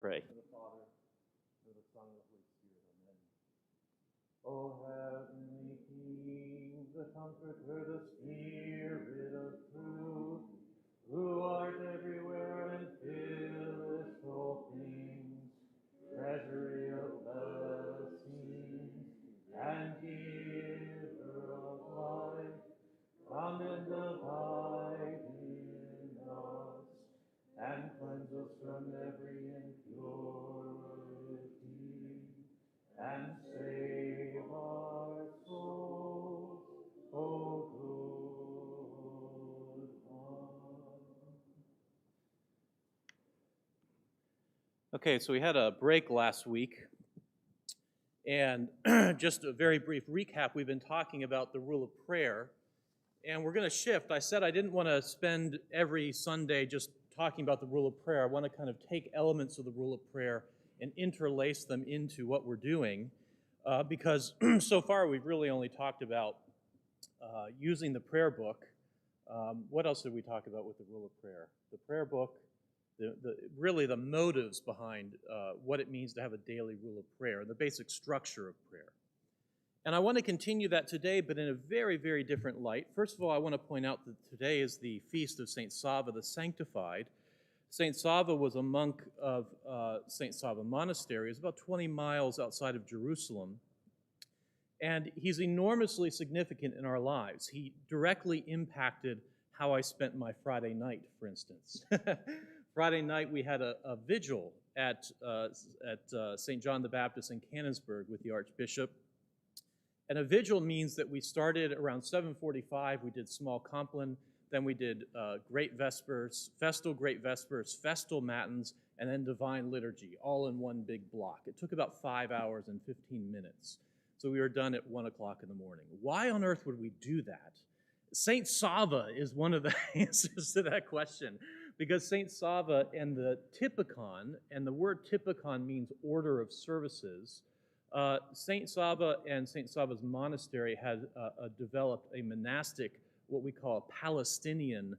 Pray. To the Father, to the Son, and the Holy Spirit. Amen. O heavenly King, the Comforter, the Spirit of truth, who art everywhere and fillest all things, treasury of blessings, and giver of life, come and abide in us, and cleanse us from every impurity, and save our souls, O good one. Okay, so we had a break last week, and just a very brief recap, we've been talking about the rule of prayer, and we're going to shift. I said I didn't want to spend every Sunday just talking about the rule of prayer. I want to kind of take elements of the rule of prayer and interlace them into what we're doing, because so far we've really only talked about using the prayer book. What else did we talk about with the rule of prayer? The prayer book, really the motives behind what it means to have a daily rule of prayer, the basic structure of prayer. And I want to continue that today, but in a very, very different light. First of all, I want to point out that today is the feast of St. Saba, the Sanctified. St. Saba was a monk of St. Saba Monastery. It's about 20 miles outside of Jerusalem. And he's enormously significant in our lives. He directly impacted how I spent my Friday night, for instance. Friday night we had a vigil at St. John the Baptist in Canonsburg with the Archbishop. And a vigil means that we started around 7:45, we did small compline, then we did Great Vespers, Festal Great Vespers, Festal Matins, and then Divine Liturgy, all in one big block. It took about 5 hours and 15 minutes. So we were done at 1 o'clock in the morning. Why on earth would we do that? St. Saba is one of the answers to that question, because St. Saba and the typicon, and the word typicon means order of services. St. Saba and St. Saba's monastery had developed a monastic, what we call a Palestinian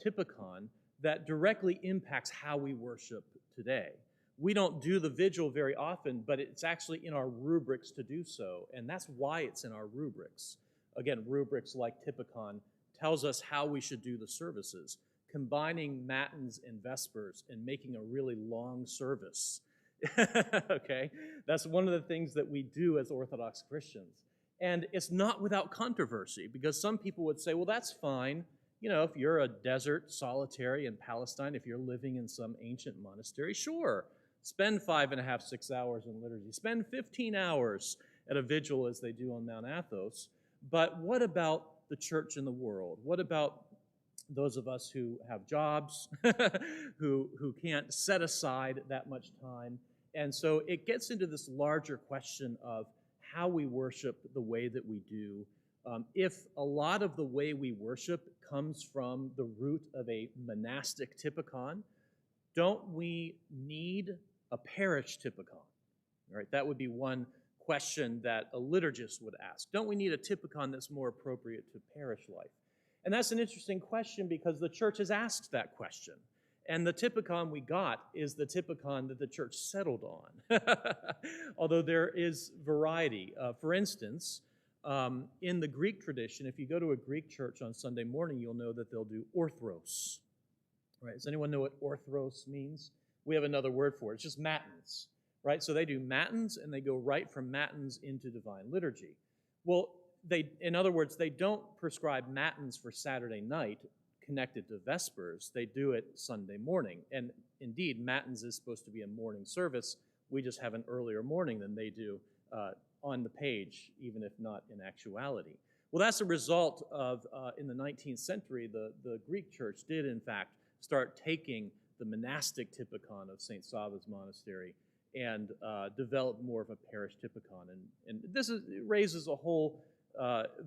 typicon that directly impacts how we worship today. We don't do the vigil very often, but it's actually in our rubrics to do so, and that's why it's in our rubrics. Again, rubrics like typicon tells us how we should do the services, combining matins and vespers and making a really long service. Okay, that's one of the things that we do as Orthodox Christians. And it's not without controversy, because some people would say, well, that's fine. You know, if you're a desert solitary in Palestine, if you're living in some ancient monastery, sure, spend 5.5, 6 hours in liturgy. Spend 15 hours at a vigil as they do on Mount Athos. But what about the church in the world? What about those of us who have jobs, who can't set aside that much time? And so it gets into this larger question of how we worship the way that we do. If a lot of the way we worship comes from the root of a monastic typicon, don't we need a parish typicon? All right, that would be one question that a liturgist would ask. Don't we need a typicon that's more appropriate to parish life? And that's an interesting question, because the church has asked that question. And the typicon we got is the typicon that the church settled on, although there is variety. For instance, in the Greek tradition, if you go to a Greek church on Sunday morning, you'll know that they'll do Orthros. Right? Does anyone know what Orthros means? We have another word for it. It's just matins. Right? So they do matins, and they go right from matins into Divine Liturgy. Well, in other words, they don't prescribe matins for Saturday night connected to Vespers. They do it Sunday morning. And indeed, matins is supposed to be a morning service. We just have an earlier morning than they do on the page, even if not in actuality. Well, that's a result of, in the 19th century, the Greek church did, in fact, start taking the monastic typicon of St. Saba's monastery and develop more of a parish typicon. And this raises a whole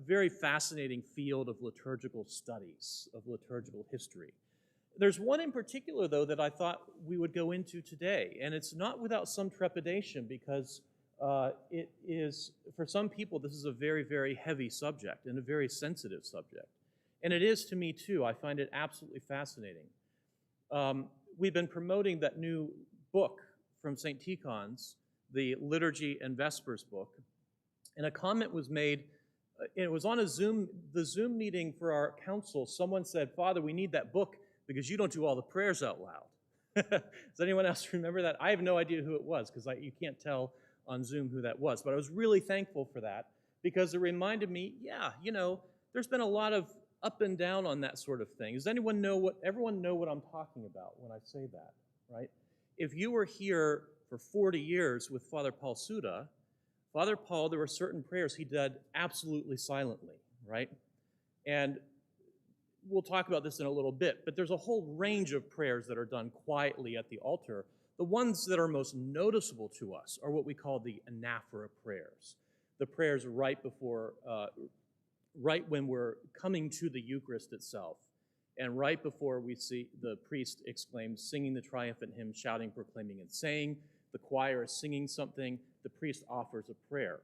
very fascinating field of liturgical studies, of liturgical history. There's one in particular, though, that I thought we would go into today, and it's not without some trepidation, because it is, for some people, this is a very, very heavy subject and a very sensitive subject. And it is to me, too. I find it absolutely fascinating. We've been promoting that new book from St. Tikhon's, the Liturgy and Vespers book, and a comment was made. It was on the Zoom meeting for our council. Someone said, "Father, we need that book because you don't do all the prayers out loud." Does anyone else remember that? I have no idea who it was because you can't tell on Zoom who that was. But I was really thankful for that because it reminded me, yeah, there's been a lot of up and down on that sort of thing. Does everyone know what I'm talking about when I say that, right? If you were here for 40 years with Father Paul Suda, Father Paul, there were certain prayers he did absolutely silently, right? And we'll talk about this in a little bit, but there's a whole range of prayers that are done quietly at the altar. The ones that are most noticeable to us are what we call the Anaphora Prayers, the prayers right when we're coming to the Eucharist itself, and right before we see the priest exclaims, singing the triumphant hymn, shouting, proclaiming, and saying. The choir is singing something. The priest offers a prayer.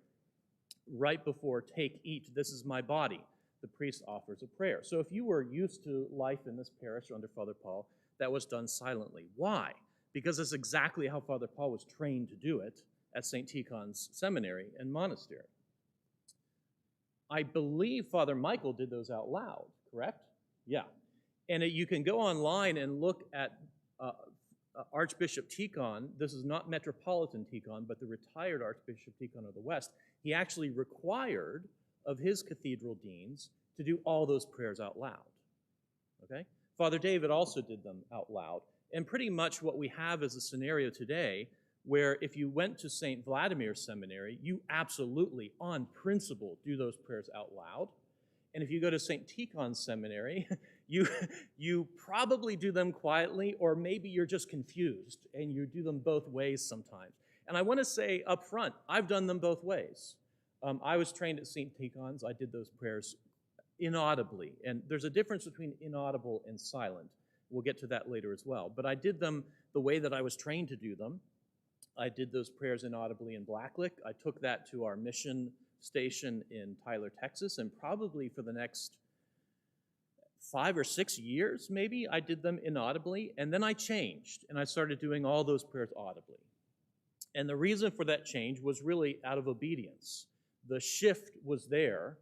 Right before take, eat, this is my body, the priest offers a prayer. So if you were used to life in this parish under Father Paul, that was done silently. Why? Because it's exactly how Father Paul was trained to do it at St. Tikhon's Seminary and Monastery. I believe Father Michael did those out loud, correct? Yeah. And you can go online and look at Archbishop Tikhon. This is not Metropolitan Tikhon, but the retired Archbishop Tikhon of the West. He actually required of his cathedral deans to do all those prayers out loud. Okay? Father David also did them out loud. And pretty much what we have is a scenario today where if you went to St. Vladimir's Seminary, you absolutely, on principle, do those prayers out loud. And if you go to St. Tikhon's Seminary, you probably do them quietly, or maybe you're just confused and you do them both ways sometimes. And I want to say up front, I've done them both ways. I was trained at St. Tikhon's. I did those prayers inaudibly. And there's a difference between inaudible and silent. We'll get to that later as well. But I did them the way that I was trained to do them. I did those prayers inaudibly in Blacklick. I took that to our mission station in Tyler, Texas, and probably for the next 5 or 6 years, maybe, I did them inaudibly, and then I changed, and I started doing all those prayers audibly. And the reason for that change was really out of obedience. The shift was there,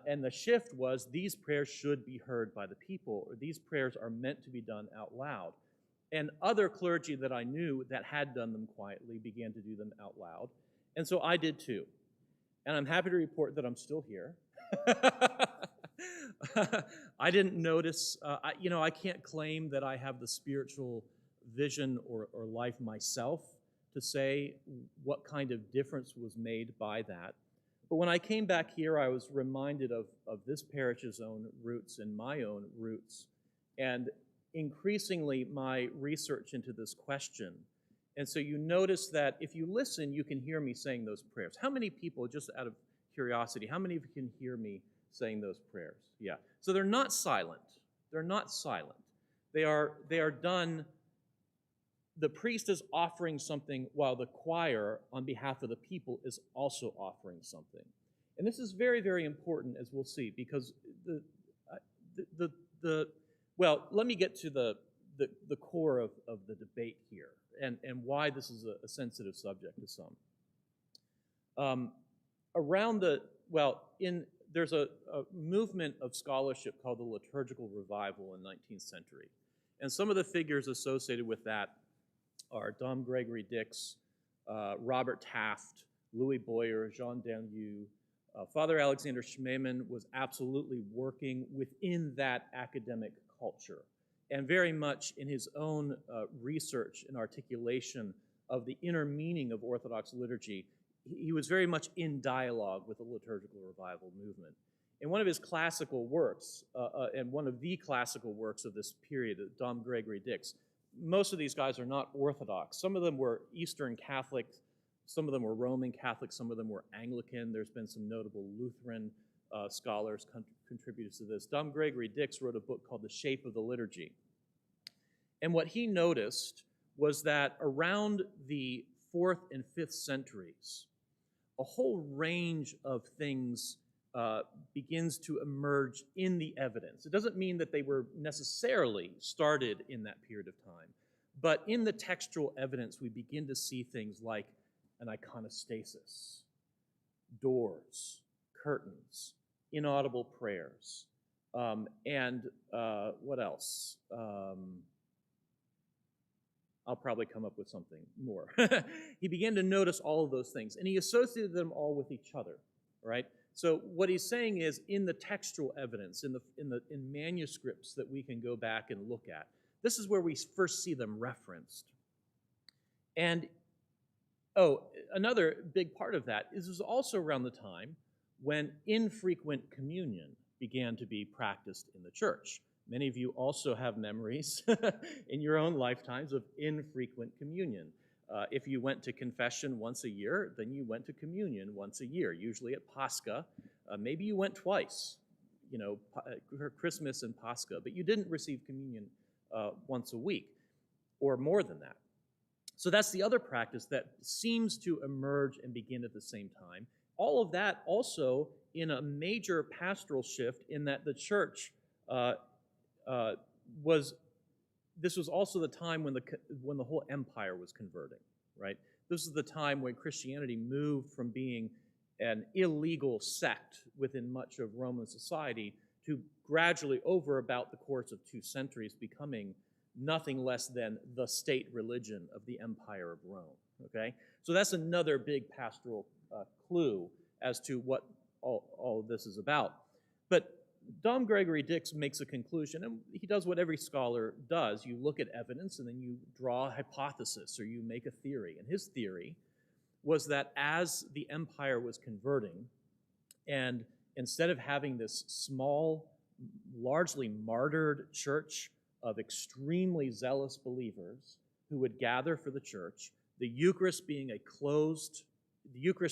and the shift was these prayers should be heard by the people, or these prayers are meant to be done out loud. And other clergy that I knew that had done them quietly began to do them out loud, and so I did too. And I'm happy to report that I'm still here. I didn't notice, I can't claim that I have the spiritual vision or life myself to say what kind of difference was made by that. But when I came back here, I was reminded of this parish's own roots and my own roots, and increasingly my research into this question. And so you notice that if you listen, you can hear me saying those prayers. How many people, just out of curiosity, how many of you can hear me saying those prayers? Yeah. So they're not silent. They're not silent. They are done. The priest is offering something while the choir, on behalf of the people, is also offering something. And this is very, very important, as we'll see, because well, let me get to the core of the debate here. And why this is a sensitive subject to some. There's a movement of scholarship called the Liturgical Revival in the 19th century. And some of the figures associated with that are Dom Gregory Dix, Robert Taft, Louis Boyer, Jean Daniel. Father Alexander Schmemann was absolutely working within that academic culture, and very much in his own research and articulation of the inner meaning of Orthodox liturgy, he was very much in dialogue with the liturgical revival movement. In one of his classical works, and one of the classical works of this period, Dom Gregory Dix, most of these guys are not Orthodox. Some of them were Eastern Catholic, some of them were Roman Catholic, some of them were Anglican. There's been some notable Lutheran scholars contributed to this. Dom Gregory Dix wrote a book called The Shape of the Liturgy. And what he noticed was that around the 4th and 5th centuries, a whole range of things begins to emerge in the evidence. It doesn't mean that they were necessarily started in that period of time, But in the textual evidence, we begin to see things like an iconostasis, doors, curtains, inaudible prayers, and what else? I'll probably come up with something more. He began to notice all of those things, and he associated them all with each other, right? So what he's saying is, in the textual evidence, in manuscripts that we can go back and look at, this is where we first see them referenced. And another big part of that is also around the time when infrequent communion began to be practiced in the church. Many of you also have memories in your own lifetimes of infrequent communion. If you went to confession once a year, then you went to communion once a year, usually at Pascha. Maybe you went twice, Christmas and Pascha, but you didn't receive communion once a week or more than that. So that's the other practice that seems to emerge and begin at the same time. All of that also in a major pastoral shift in that the church this was also the time when the whole empire was converting, right? This is the time when Christianity moved from being an illegal sect within much of Roman society to gradually, over about the course of 2 centuries, becoming nothing less than the state religion of the Empire of Rome, okay? So that's another big pastoral clue as to what all of this is about. But Dom Gregory Dix makes a conclusion, and he does what every scholar does. You look at evidence, and then you draw a hypothesis, or you make a theory. And his theory was that as the empire was converting, and instead of having this small, largely martyred church of extremely zealous believers who would gather for the church, the Eucharist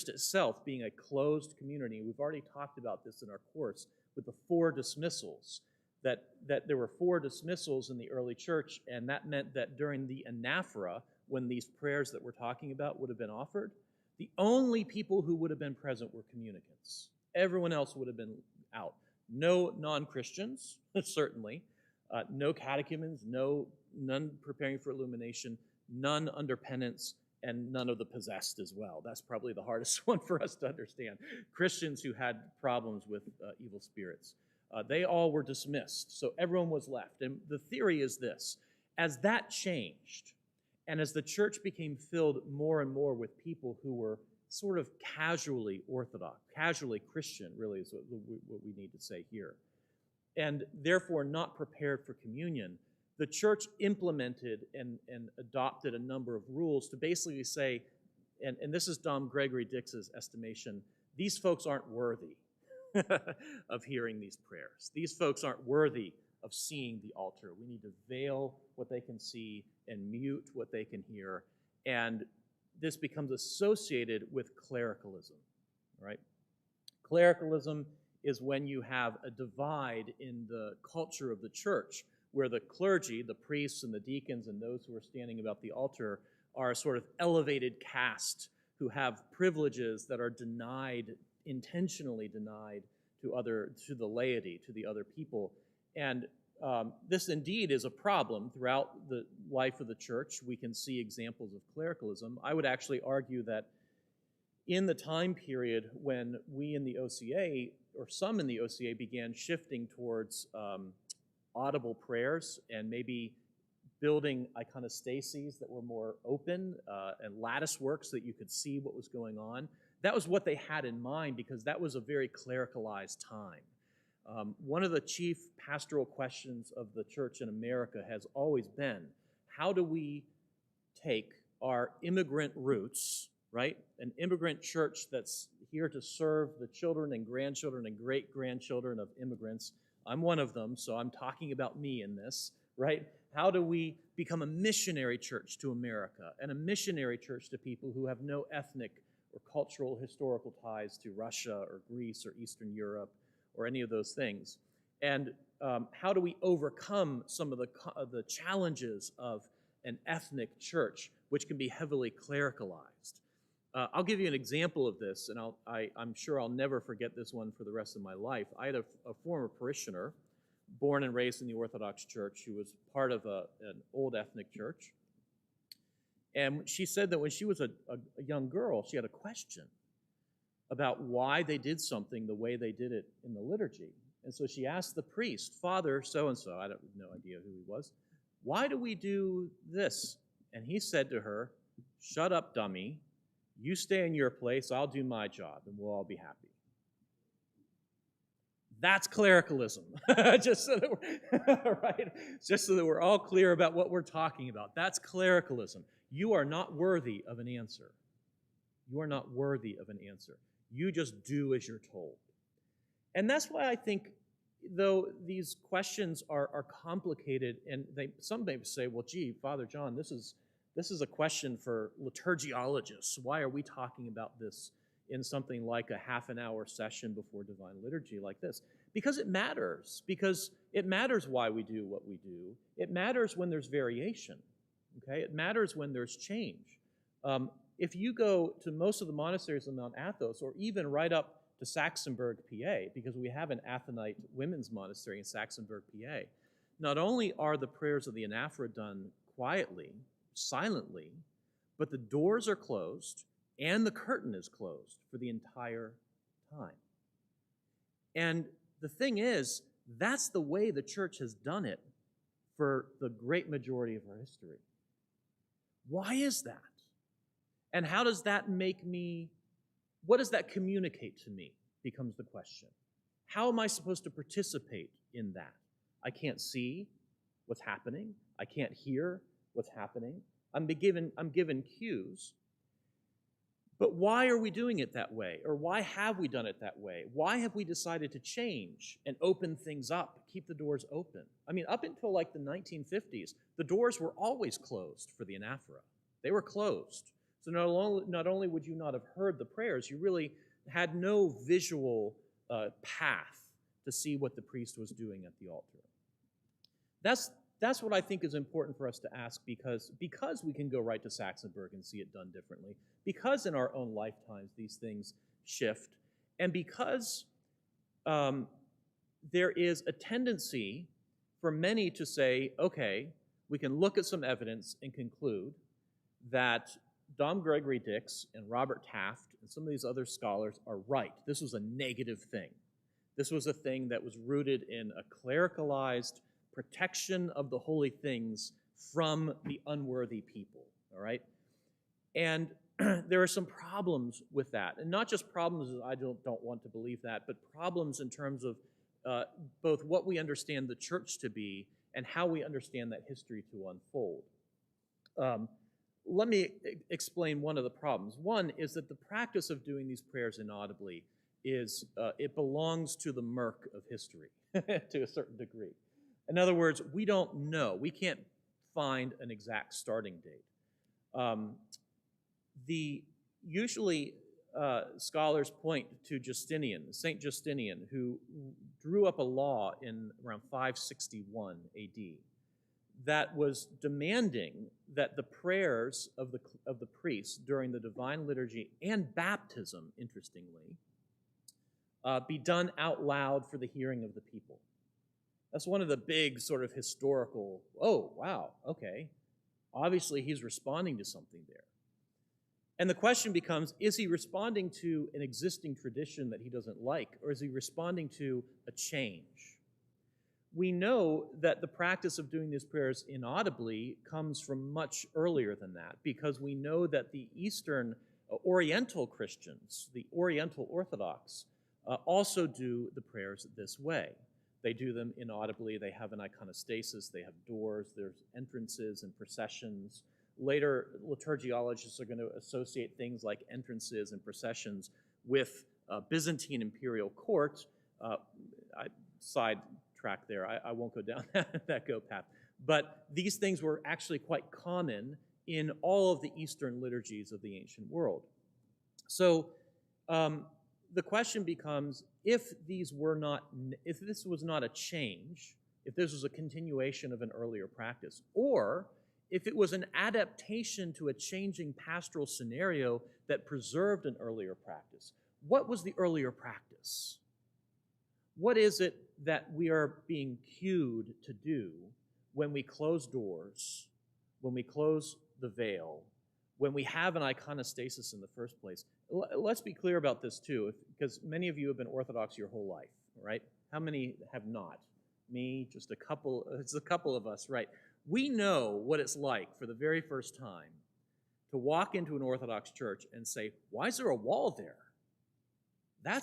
itself being a closed community. We've already talked about this in our course with the 4 dismissals, that there were 4 dismissals in the early church, and that meant that during the Anaphora, when these prayers that we're talking about would have been offered, the only people who would have been present were communicants. Everyone else would have been out. No non-Christians, certainly, no catechumens, none preparing for illumination, none under penance, and none of the possessed as well. That's probably the hardest one for us to understand. Christians who had problems with evil spirits. They all were dismissed, so everyone was left. And the theory is this: as that changed, and as the church became filled more and more with people who were sort of casually Orthodox, casually Christian, really is what we need to say here, and therefore not prepared for communion, the church implemented and adopted a number of rules to basically say, and this is Dom Gregory Dix's estimation, these folks aren't worthy of hearing these prayers. These folks aren't worthy of seeing the altar. We need to veil what they can see and mute what they can hear. And this becomes associated with clericalism, right? Clericalism is when you have a divide in the culture of the church, where the clergy, the priests and the deacons and those who are standing about the altar are a sort of elevated caste who have privileges that are denied, intentionally denied to the laity, to the other people. And this indeed is a problem throughout the life of the church. We can see examples of clericalism. I would actually argue that in the time period when we in the OCA, or some in the OCA, began shifting towards audible prayers and maybe building iconostases that were more open and lattice works that you could see what was going on. That was what they had in mind, because that was a very clericalized time. One of the chief pastoral questions of the church in America has always been, how do we take our immigrant roots, right? An immigrant church that's here to serve the children and grandchildren and great-grandchildren of immigrants. I'm one of them, so I'm talking about me in this, right? How do we become a missionary church to America and a missionary church to people who have no ethnic or cultural historical ties to Russia or Greece or Eastern Europe or any of those things? And how do we overcome some of the challenges of an ethnic church, which can be heavily clericalized? I'll give you an example of this, and I'm sure I'll never forget this one for the rest of my life. I had a former parishioner, born and raised in the Orthodox Church, who was part of an old ethnic church, And she said that when she was a young girl, she had a question about why they did something the way they did it in the liturgy. And so she asked the priest, Father so-and-so, I have no idea who he was, why do we do this? And he said to her, shut up, dummy. You stay in your place, I'll do my job, and we'll all be happy. That's clericalism. Just so that we're, right? Just so that we're all clear about what we're talking about. That's clericalism. You are not worthy of an answer. You are not worthy of an answer. You just do as you're told. And that's why I think, though these questions are complicated, and some may say, well, gee, Father John, this is a question for liturgiologists. Why are we talking about this in something like a half-an-hour session before Divine Liturgy like this? Because it matters. Because it matters why we do what we do. It matters when there's variation. Okay? It matters when there's change. If you go to most of the monasteries in Mount Athos, or even right up to Saxonburg, PA, because we have an Athonite women's monastery in Saxonburg, PA, not only are the prayers of the Anaphora done quietly, silently, but the doors are closed and the curtain is closed for the entire time. And the thing is, that's the way the church has done it for the great majority of our history. Why is that? And how does that make me, what does that communicate to me, becomes the question. How am I supposed to participate in that? I can't see what's happening. I can't hear what's happening. I'm given cues. But why are we doing it that way? Or why have we done it that way? Why have we decided to change and open things up, keep the doors open? I mean, up until like the 1950s, the doors were always closed for the Anaphora. They were closed. So not only would you not have heard the prayers, you really had no visual path to see what the priest was doing at the altar. That's what I think is important for us to ask, because we can go right to Saxonburg and see it done differently, because in our own lifetimes these things shift, and because there is a tendency for many to say, okay, we can look at some evidence and conclude that Dom Gregory Dix and Robert Taft and some of these other scholars are right. This was a negative thing. This was a thing that was rooted in a clericalized protection of the holy things from the unworthy people, all right? And there are some problems with that. And not just problems as I don't want to believe that, but problems in terms of both what we understand the church to be and how we understand that history to unfold. Let me explain one of the problems. One is that the practice of doing these prayers inaudibly is, it belongs to the murk of history to a certain degree. In other words, we don't know. We can't find an exact starting date. Usually scholars point to Justinian, Saint Justinian, who drew up a law in around 561 AD that was demanding that the prayers of the priests during the Divine Liturgy and baptism, interestingly, be done out loud for the hearing of the people. That's one of the big sort of historical, oh, wow, okay. Obviously, he's responding to something there. And the question becomes, is he responding to an existing tradition that he doesn't like, or is he responding to a change? We know that the practice of doing these prayers inaudibly comes from much earlier than that, because we know that the Eastern Oriental Christians, the Oriental Orthodox, also do the prayers this way. They do them inaudibly. They have an iconostasis. They have doors. There's entrances and processions. Later, liturgiologists are going to associate things like entrances and processions with Byzantine imperial court. Sidetrack there. I won't go down that go path. But these things were actually quite common in all of the Eastern liturgies of the ancient world. So the question becomes, if this was not a change, if this was a continuation of an earlier practice, or if it was an adaptation to a changing pastoral scenario that preserved an earlier practice, what was the earlier practice? What is it that we are being cued to do when we close doors, when we close the veil, when we have an iconostasis in the first place. Let's be clear about this too, because many of you have been Orthodox your whole life, right? How many have not? Me, just a couple, it's a couple of us, right? We know what it's like for the very first time to walk into an Orthodox church and say, why is there a wall there? I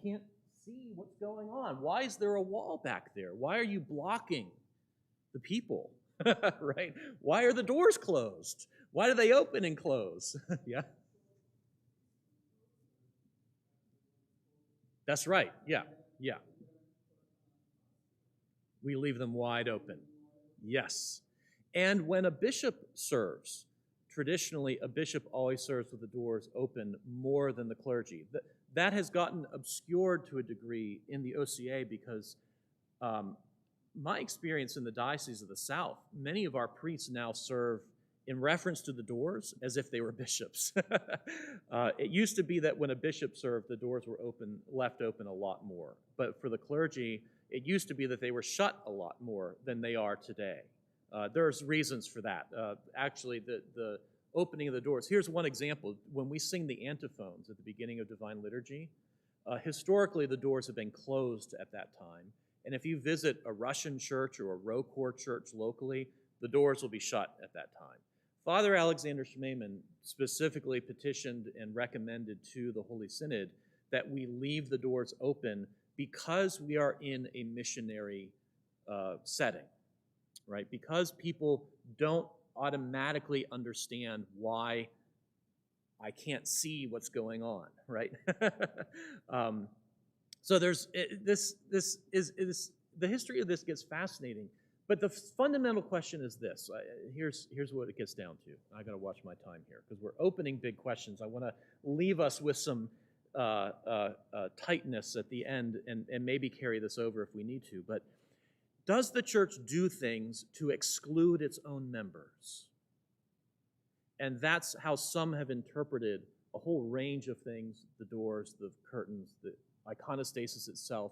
can't see what's going on. Why is there a wall back there? Why are you blocking the people, right? Why are the doors closed? Why do they open and close? Yeah? That's right, yeah. We leave them wide open. Yes. And when a bishop serves, traditionally a bishop always serves with the doors open more than the clergy. That has gotten obscured to a degree in the OCA because my experience in the Diocese of the South, many of our priests now serve in reference to the doors as if they were bishops. It used to be that when a bishop served, the doors were left open a lot more. But for the clergy, it used to be that they were shut a lot more than they are today. There's reasons for that. Actually, the opening of the doors. Here's one example. When we sing the antiphons at the beginning of Divine Liturgy, historically the doors have been closed at that time. And if you visit a Russian church or a Rokor church locally, the doors will be shut at that time. Father Alexander Schmemann specifically petitioned and recommended to the Holy Synod that we leave the doors open because we are in a missionary setting, right? Because people don't automatically understand why I can't see what's going on, right? So there's the history of this gets fascinating, but the fundamental question is this. Here's what it gets down to. I got to watch my time here because we're opening big questions. I want to leave us with some tightness at the end and maybe carry this over if we need to. But does the church do things to exclude its own members? And that's how some have interpreted a whole range of things: the doors, the curtains, the iconostasis itself,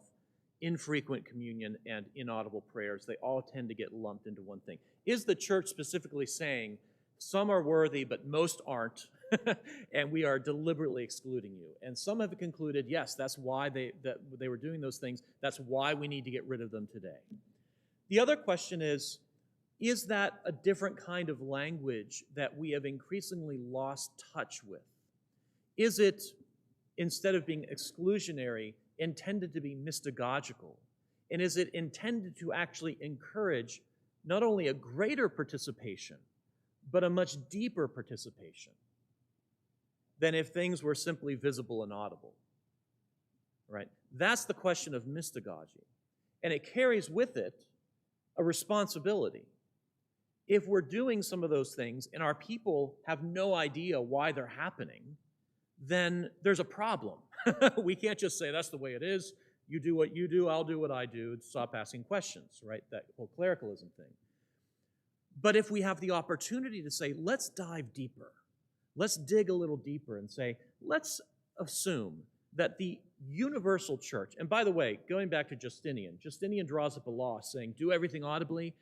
infrequent communion, and inaudible prayers. They all tend to get lumped into one thing. Is the church specifically saying, some are worthy, but most aren't, and we are deliberately excluding you? And some have concluded, yes, that's why they were doing those things. That's why we need to get rid of them today. The other question is that a different kind of language that we have increasingly lost touch with? Is it, instead of being exclusionary, intended to be mystagogical? And is it intended to actually encourage not only a greater participation, but a much deeper participation than if things were simply visible and audible? Right? That's the question of mystagogy. And it carries with it a responsibility. If we're doing some of those things and our people have no idea why they're happening, then there's a problem. We can't just say, that's the way it is. You do what you do, I'll do what I do, and stop asking questions, right? That whole clericalism thing. But if we have the opportunity to say, let's dive deeper, let's dig a little deeper and say, let's assume that the universal church, and by the way, going back to Justinian draws up a law saying, do everything audibly.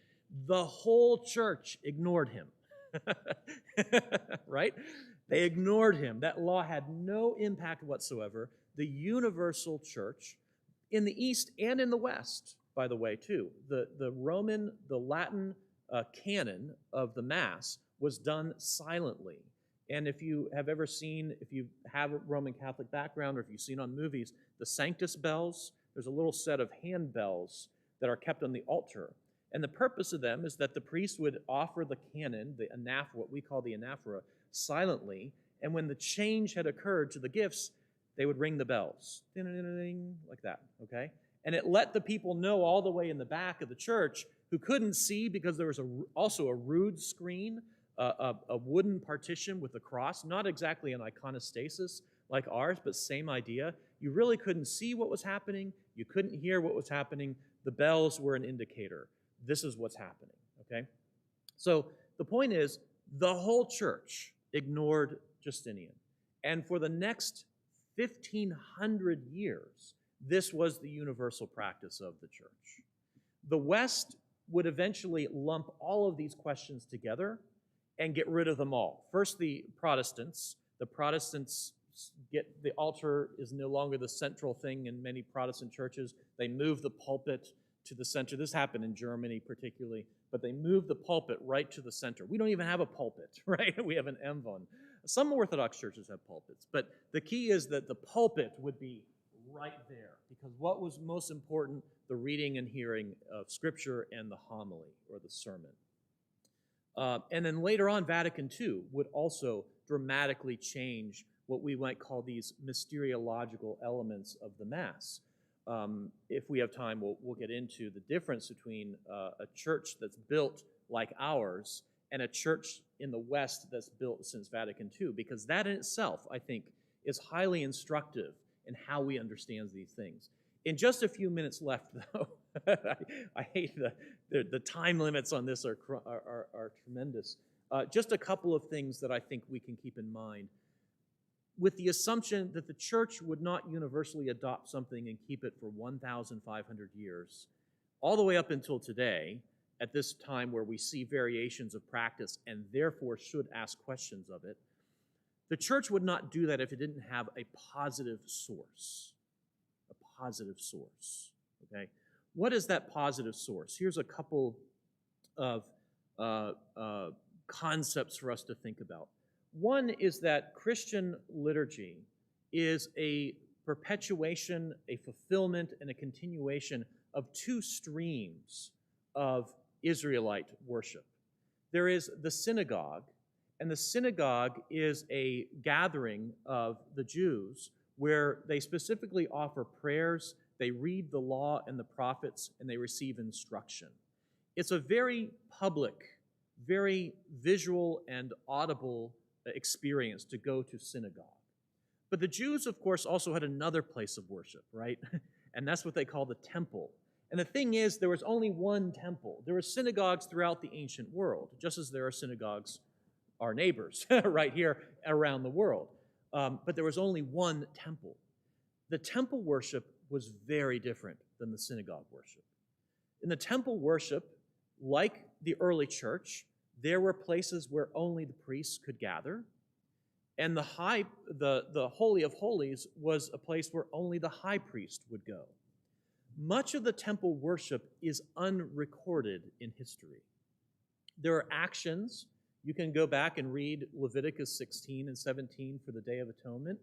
The whole church ignored him, right? They ignored him. That law had no impact whatsoever. The universal church, in the East and in the West, by the way, too, the Latin canon of the Mass was done silently. And if you have ever seen, if you have a Roman Catholic background, or if you've seen on movies, the Sanctus Bells, there's a little set of hand bells that are kept on the altar. And the purpose of them is that the priest would offer the canon, the anaphora, what we call the anaphora, silently, and when the change had occurred to the gifts, they would ring the bells, ding-a-ding-a-ding, like that, okay? And it let the people know all the way in the back of the church who couldn't see because there was also a rood screen, a wooden partition with a cross, not exactly an iconostasis like ours, but same idea. You really couldn't see what was happening. You couldn't hear what was happening. The bells were an indicator. This is what's happening, okay? So the point is, the whole church ignored Justinian. And for the next 1,500 years, this was the universal practice of the church. The West would eventually lump all of these questions together and get rid of them all. First, the Protestants. The Protestants get the altar is no longer the central thing in many Protestant churches. They move the pulpit to the center. This happened in Germany particularly, but they moved the pulpit right to the center. We don't even have a pulpit, right? We have an emvon. Some Orthodox churches have pulpits, but the key is that the pulpit would be right there, because what was most important? The reading and hearing of Scripture and the homily, or the sermon. And then later on, Vatican II would also dramatically change what we might call these mysteriological elements of the Mass. If we have time, we'll get into the difference between a church that's built like ours and a church in the West that's built since Vatican II, because that in itself, I think, is highly instructive in how we understand these things. In just a few minutes left, though, I hate the time limits on this are tremendous. Just a couple of things that I think we can keep in mind. With the assumption that the church would not universally adopt something and keep it for 1,500 years, all the way up until today, at this time where we see variations of practice and therefore should ask questions of it, the church would not do that if it didn't have a positive source. A positive source, okay? What is that positive source? Here's a couple of concepts for us to think about. One is that Christian liturgy is a perpetuation, a fulfillment, and a continuation of two streams of Israelite worship. There is the synagogue, and the synagogue is a gathering of the Jews where they specifically offer prayers, they read the law and the prophets, and they receive instruction. It's a very public, very visual and audible experience to go to synagogue. But the Jews, of course, also had another place of worship, right? And that's what they call the temple. And the thing is, there was only one temple. There were synagogues throughout the ancient world, just as there are synagogues, our neighbors, right here around the world. But there was only one temple. The temple worship was very different than the synagogue worship. In the temple worship, like the early church, there were places where only the priests could gather, and the Holy of Holies was a place where only the high priest would go. Much of the temple worship is unrecorded in history. There are actions. You can go back and read Leviticus 16 and 17 for the Day of Atonement.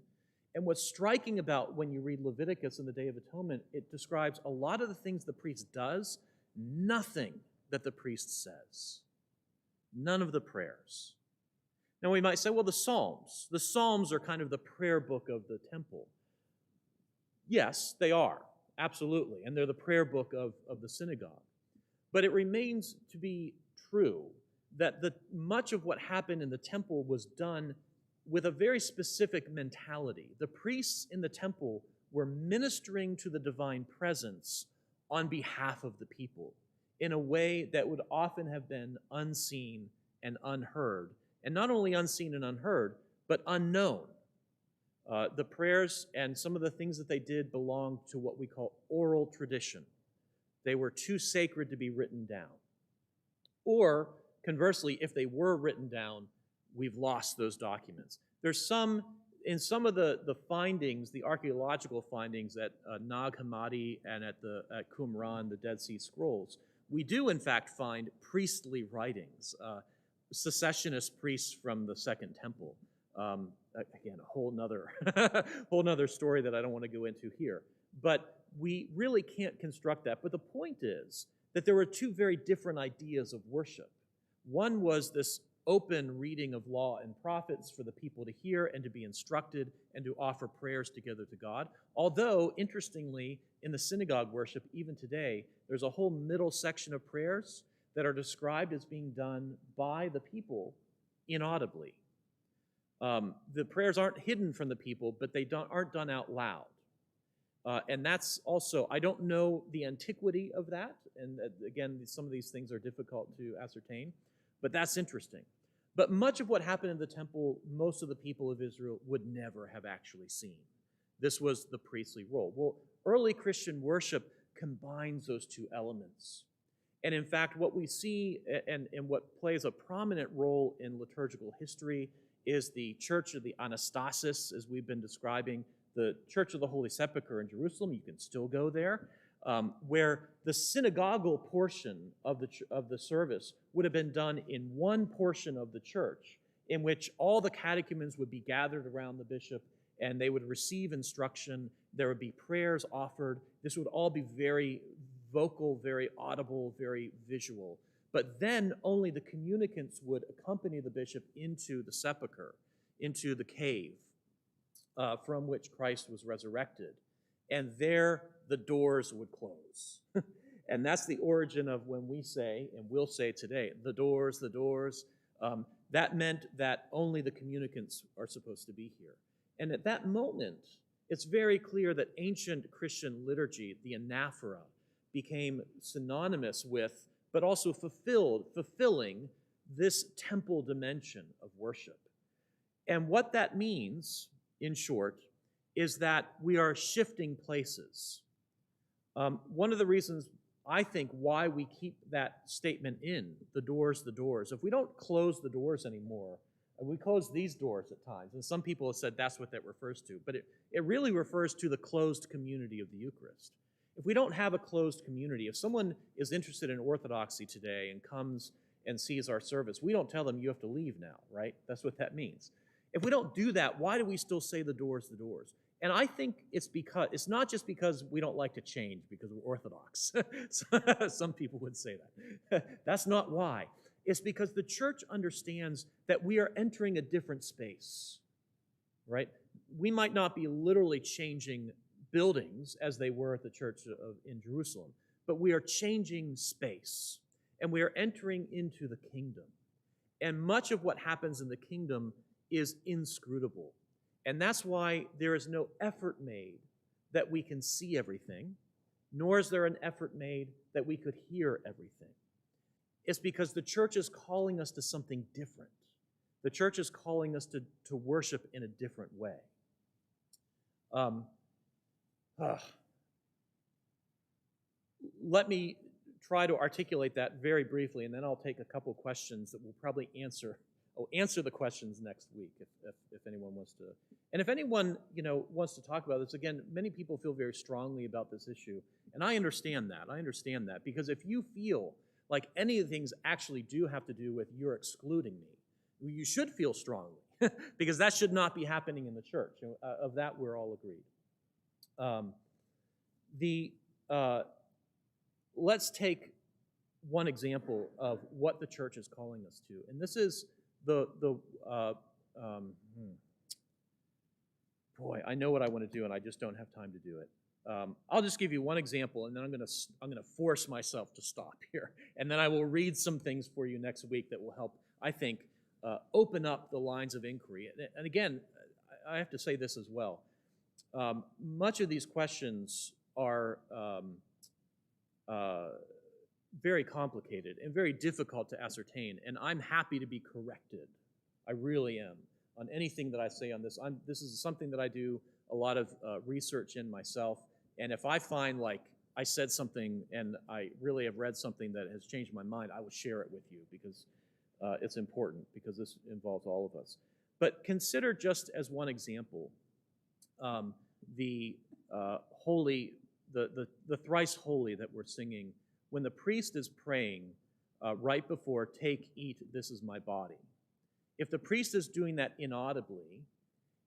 And what's striking about when you read Leviticus and the Day of Atonement, it describes a lot of the things the priest does, nothing that the priest says. None of the prayers. Now we might say, well, the Psalms are kind of the prayer book of the temple. Yes, they are, absolutely, and they're the prayer book of the synagogue. But it remains to be true that much of what happened in the temple was done with a very specific mentality. The priests in the temple were ministering to the divine presence on behalf of the people in a way that would often have been unseen and unheard. And not only unseen and unheard, but unknown. The prayers and some of the things that they did belonged to what we call oral tradition. They were too sacred to be written down. Or, conversely, if they were written down, we've lost those documents. In some of the findings, the archaeological findings at Nag Hammadi and at Qumran, the Dead Sea Scrolls, we do in fact find priestly writings, secessionist priests from the Second Temple. Again, a whole nother story that I don't want to go into here. But we really can't construct that. But the point is that there were two very different ideas of worship. One was this open reading of law and prophets for the people to hear and to be instructed and to offer prayers together to God. Although, interestingly, in the synagogue worship, even today, there's a whole middle section of prayers that are described as being done by the people inaudibly. The prayers aren't hidden from the people, but they aren't done out loud. And that's also, I don't know the antiquity of that, and again, some of these things are difficult to ascertain, but that's interesting. But much of what happened in the temple, most of the people of Israel would never have actually seen. This was the priestly role. Well, early Christian worship combines those two elements. And in fact, what we see and what plays a prominent role in liturgical history is the Church of the Anastasis, as we've been describing, the Church of the Holy Sepulchre in Jerusalem. You can still go there, where the synagogal portion of the service would have been done in one portion of the church, in which all the catechumens would be gathered around the bishop, and they would receive instruction. There would be prayers offered. This would all be very vocal, very audible, very visual. But then only the communicants would accompany the bishop into the sepulchre, into the cave from which Christ was resurrected. And there the doors would close. And that's the origin of when we say, and we'll say today, the doors, the doors. That meant that only the communicants are supposed to be here. And at that moment, it's very clear that ancient Christian liturgy, the anaphora, became synonymous with, but also fulfilling this temple dimension of worship. And what that means, in short, is that we are shifting places. One of the reasons, I think, why we keep that statement in, the doors, if we don't close the doors anymore, and we close these doors at times, and some people have said that's what that refers to, but it really refers to the closed community of the Eucharist. If we don't have a closed community, if someone is interested in Orthodoxy today and comes and sees our service, we don't tell them you have to leave now, right? That's what that means. If we don't do that, why do we still say the doors? And I think it's not just because we don't like to change because we're Orthodox. Some people would say that. That's not why. It's because the church understands that we are entering a different space, right? We might not be literally changing buildings as they were at the church in Jerusalem, but we are changing space, and we are entering into the kingdom. And much of what happens in the kingdom is inscrutable. And that's why there is no effort made that we can see everything, nor is there an effort made that we could hear everything. It's because the church is calling us to something different. The church is calling us to worship in a different way. Let me try to articulate that very briefly, and then I'll take a couple questions that will probably answer the questions next week if anyone wants to. And if anyone wants to talk about this, again, many people feel very strongly about this issue, and I understand that. Because if you feel like any of the things actually do have to do with you're excluding me, you should feel strongly, because that should not be happening in the church. Of that, we're all agreed. Let's take one example of what the church is calling us to, and this is boy, I know what I want to do, and I just don't have time to do it. I'll just give you one example, and then I'm going to force myself to stop here, and then I will read some things for you next week that will help, I think, open up the lines of inquiry. And again, I have to say this as well. Much of these questions are very complicated and very difficult to ascertain, and I'm happy to be corrected. I really am on anything that I say on this. This is something that I do a lot of research in myself, and if I find like I said something and I really have read something that has changed my mind, I will share it with you because it's important, because this involves all of us. But consider, just as one example, the thrice holy that we're singing when the priest is praying right before "Take, eat, this is my body." If the priest is doing that inaudibly,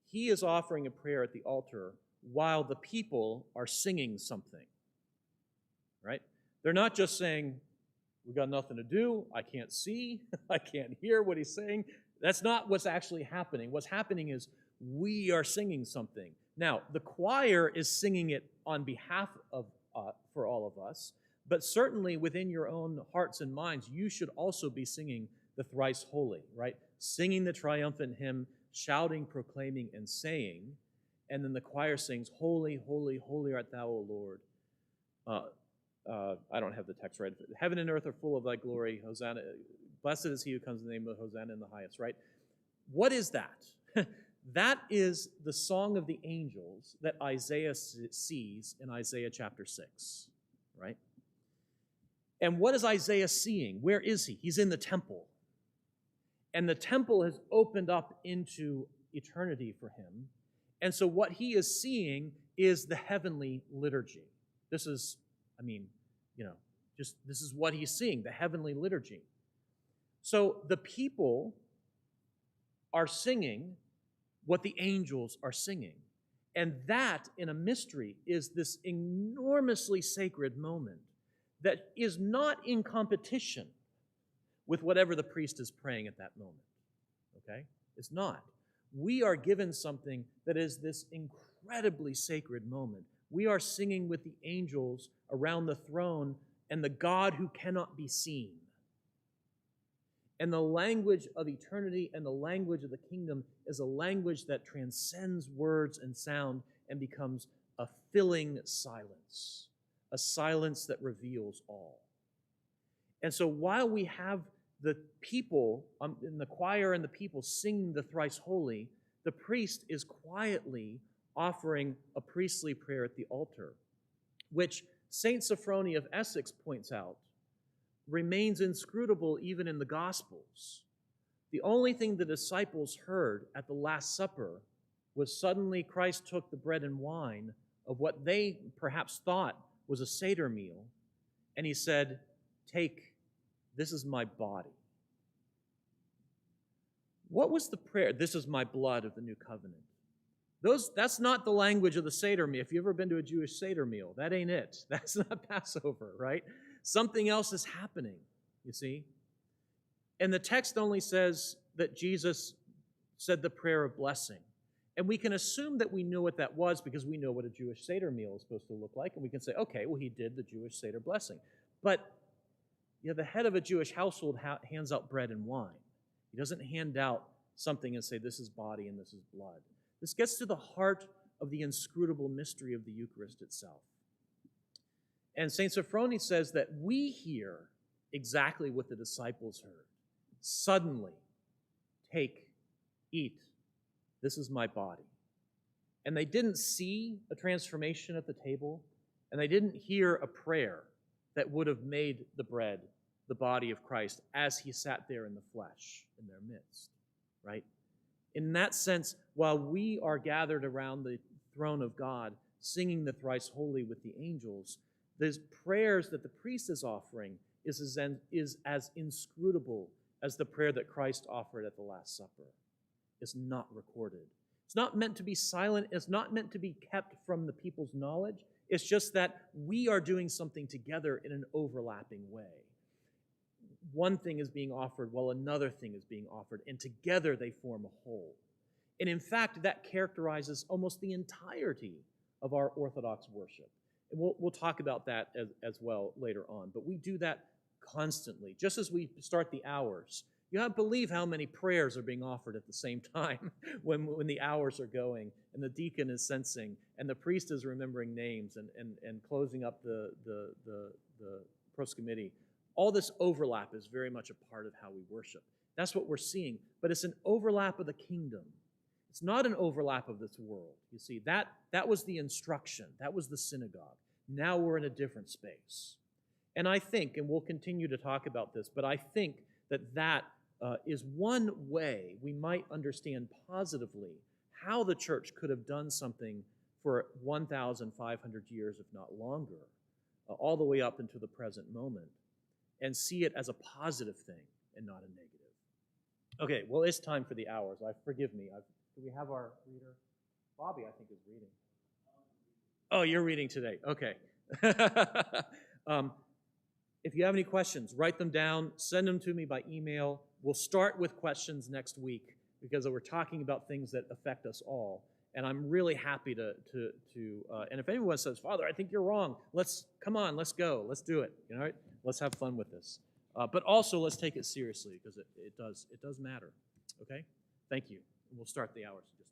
he is offering a prayer at the altar while the people are singing something, right? They're not just saying, "We got nothing to do, I can't see, I can't hear what he's saying." That's not what's actually happening. What's happening is we are singing something. Now, the choir is singing it on behalf of, for all of us, but certainly within your own hearts and minds, you should also be singing the thrice holy, right? Singing the triumphant hymn, shouting, proclaiming, and saying, and then the choir sings, "Holy, holy, holy art thou, O Lord." I don't have the text right. "Heaven and earth are full of thy glory. Hosanna. Blessed is he who comes in the name of Hosanna in the highest," right? What is that? That is the song of the angels that Isaiah sees in Isaiah chapter 6, right? And what is Isaiah seeing? Where is he? He's in the temple. And the temple has opened up into eternity for him. And so what he is seeing is the heavenly liturgy. This is, this is what he's seeing, the heavenly liturgy. So the people are singing what the angels are singing. And that, in a mystery, is this enormously sacred moment that is not in competition with whatever the priest is praying at that moment. Okay? It's not. We are given something that is this incredibly sacred moment. We are singing with the angels around the throne and the God who cannot be seen. And the language of eternity and the language of the kingdom is a language that transcends words and sound and becomes a filling silence, a silence that reveals all. And so while we have the people in the choir and the people singing the thrice holy, the priest is quietly offering a priestly prayer at the altar, which Saint Sophrony of Essex points out remains inscrutable even in the Gospels. The only thing the disciples heard at the Last Supper was suddenly Christ took the bread and wine of what they perhaps thought was a Seder meal, and he said, "Take, this is my body." What was the prayer? "This is my blood of the new covenant." That's not the language of the Seder meal. If you've ever been to a Jewish Seder meal, that ain't it. That's not Passover, right? Something else is happening, you see? And the text only says that Jesus said the prayer of blessing. And we can assume that we knew what that was because we know what a Jewish Seder meal is supposed to look like. And we can say, okay, well, he did the Jewish Seder blessing. But the head of a Jewish household hands out bread and wine. He doesn't hand out something and say, this is body and this is blood. This gets to the heart of the inscrutable mystery of the Eucharist itself. And St. Sophrony says that we hear exactly what the disciples heard. Suddenly, take, eat, this is my body. And they didn't see a transformation at the table, and they didn't hear a prayer that would have made the bread the body of Christ as he sat there in the flesh in their midst, right? In that sense, while we are gathered around the throne of God, singing the thrice holy with the angels, the prayers that the priest is offering is as inscrutable as the prayer that Christ offered at the Last Supper. It's not recorded. It's not meant to be silent. It's not meant to be kept from the people's knowledge. It's just that we are doing something together in an overlapping way. One thing is being offered while another thing is being offered, and together they form a whole. And in fact, that characterizes almost the entirety of our Orthodox worship. And we'll talk about that as well later on. But we do that constantly. Just as we start the hours, you don't believe how many prayers are being offered at the same time when the hours are going, and the deacon is sensing, and the priest is remembering names and closing up the proscomity. All this overlap is very much a part of how we worship. That's what we're seeing. But it's an overlap of the kingdom. It's not an overlap of this world. You see, that was the instruction. That was the synagogue. Now we're in a different space. And I think, and we'll continue to talk about this, but I think that is one way we might understand positively how the church could have done something for 1,500 years, if not longer, all the way up into the present moment, and see it as a positive thing and not a negative. Okay, well, it's time for the hours. Forgive me. Do we have our reader? Bobby, I think, is reading. Oh, you're reading today. Okay. If you have any questions, write them down, send them to me by email. We'll start with questions next week because we're talking about things that affect us all. And I'm really happy to and if anyone says, Father, I think you're wrong, let's go, let's do it. You know, right? Let's have fun with this. But also let's take it seriously because it does matter. Okay? Thank you. We'll start the hours in just a minute.